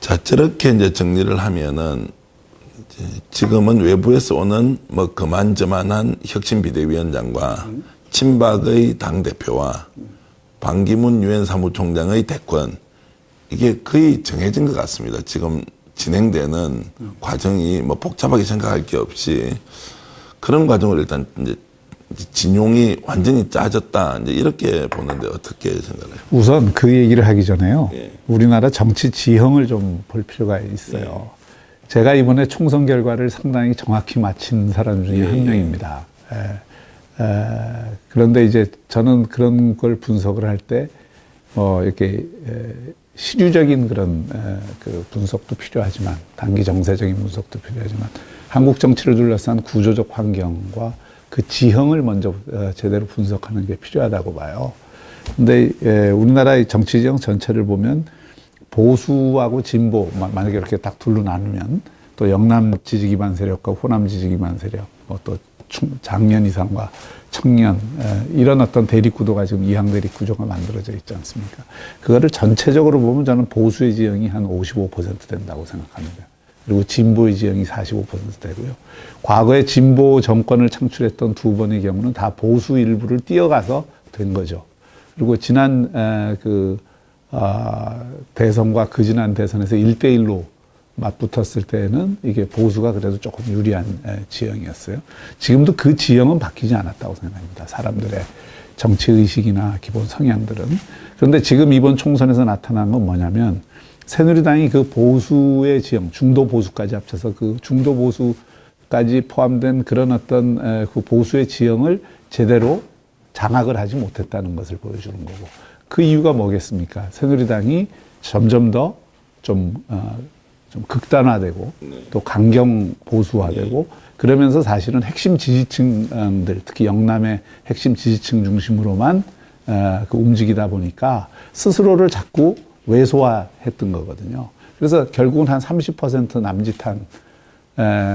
자, 저렇게 이제 정리를 하면은 이제 지금은 외부에서 오는 뭐 그만저만한 혁신 비대위원장과 친박의 당 대표와 반기문 유엔 사무총장의 대권, 이게 거의 정해진 것 같습니다. 지금 진행되는 과정이 뭐 복잡하게 생각할 게 없이 그런 과정을 일단 이제 진용이 완전히 짜졌다, 이제 이렇게 보는데 어떻게 생각해요? 우선 그 얘기를 하기 전에요. 예. 우리나라 정치 지형을 좀 볼 필요가 있어요. 제가 이번에 총선 결과를 상당히 정확히 맞힌 사람 중에 한 명입니다. 그런데 이제 저는 그런 걸 분석을 할 때 이렇게 시류적인 그런 그 분석도 필요하지만, 단기 정세적인 분석도 필요하지만, 한국 정치를 둘러싼 구조적 환경과 그 지형을 먼저 제대로 분석하는 게 필요하다고 봐요. 근데 우리나라의 정치 지형 전체를 보면 보수하고 진보, 만약에 이렇게 딱 둘로 나누면 또 영남 지지 기반 세력과 호남 지지 기반 세력, 또 장년 이상과 청년, 이런 어떤 대립 구도가 지금 이항 대립 구조가 만들어져 있지 않습니까? 그거를 전체적으로 보면 저는 보수의 지형이 한 55% 된다고 생각합니다. 그리고 진보의 지형이 45% 되고요. 과거에 진보 정권을 창출했던 두 번의 경우는 다 보수 일부를 뛰어가서 된 거죠. 그리고 지난 대선과 그 지난 대선에서 1대1로 맞붙었을 때는 이게 보수가 그래도 조금 유리한 지형이었어요. 지금도 그 지형은 바뀌지 않았다고 생각합니다. 사람들의 정치의식이나 기본 성향들은. 그런데 지금 이번 총선에서 나타난 건 뭐냐면, 새누리당이 그 보수의 지형, 중도 보수까지 합쳐서 그 중도 보수까지 포함된 그런 어떤 그 보수의 지형을 제대로 장악을 하지 못했다는 것을 보여주는 거고, 그 이유가 뭐겠습니까? 새누리당이 점점 더 좀 극단화되고 또 강경 보수화되고, 그러면서 사실은 핵심 지지층들, 특히 영남의 핵심 지지층 중심으로만 움직이다 보니까 스스로를 자꾸 왜소화했던 거거든요. 그래서 결국은 한 30% 남짓한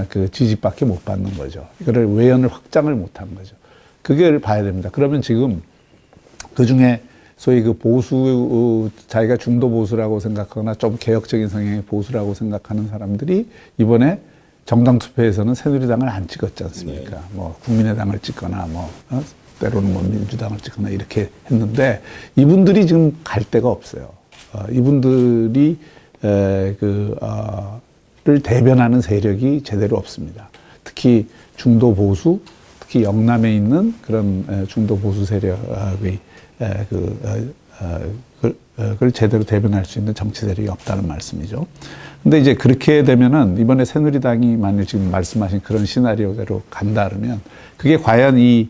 그 지지밖에 못 받는 거죠. 이거를 외연을 확장을 못한 거죠. 그걸 봐야 됩니다. 그러면 지금 그 중에 소위 그 보수, 자기가 중도 보수라고 생각하거나 좀 개혁적인 성향의 보수라고 생각하는 사람들이 이번에 정당 투표에서는 새누리당을 안 찍었지 않습니까? 네. 뭐 국민의당을 찍거나 때로는 뭐 민주당을 찍거나 이렇게 했는데, 이분들이 지금 갈 데가 없어요. 이분들이 를 대변하는 세력이 제대로 없습니다. 특히 중도 보수, 특히 영남에 있는 그런 중도 보수 세력의 그걸 제대로 대변할 수 있는 정치 세력이 없다는 말씀이죠. 근데 이제 그렇게 되면은 이번에 새누리당이 만약 지금 말씀하신 그런 시나리오대로 간다 그러면, 그게 과연 이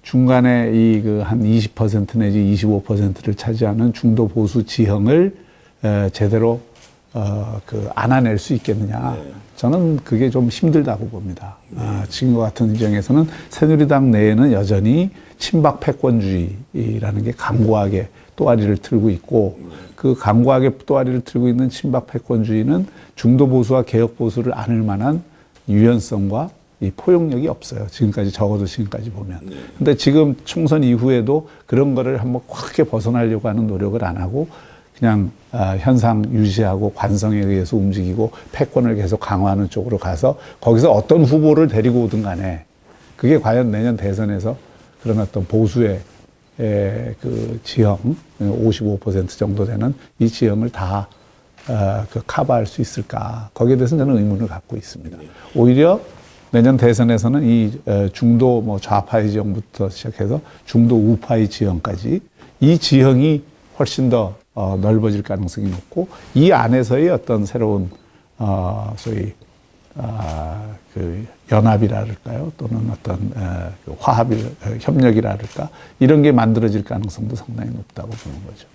중간에 이 한 20% 내지 25%를 차지하는 중도 보수 지형을 제대로 안아낼 수 있겠느냐. 저는 그게 좀 힘들다고 봅니다. 지금과 같은 지형에서는 새누리당 내에는 여전히 친박 패권주의라는 게 강고하게 또아리를 틀고 있고, 그 강고하게 또아리를 틀고 있는 친박 패권주의는 중도 보수와 개혁 보수를 안을 만한 유연성과 이 포용력이 없어요. 지금까지, 적어도 지금까지 보면. 근데 지금 총선 이후에도 그런 거를 한번 확게 벗어나려고 하는 노력을 안 하고, 그냥 현상 유지하고 관성에 의해서 움직이고 패권을 계속 강화하는 쪽으로 가서 거기서 어떤 후보를 데리고 오든 간에, 그게 과연 내년 대선에서 그런 어떤 보수의 그 지형 55% 정도 되는 이 지형을 다 커버할 수 있을까? 거기에 대해서는 저는 의문을 갖고 있습니다. 오히려 내년 대선에서는 이 중도 좌파의 지형부터 시작해서 중도 우파의 지형까지, 이 지형이 훨씬 더 넓어질 가능성이 높고, 이 안에서의 어떤 새로운 소위 그 연합이랄까요, 또는 어떤 화합, 협력이랄까, 이런 게 만들어질 가능성도 상당히 높다고 보는 거죠.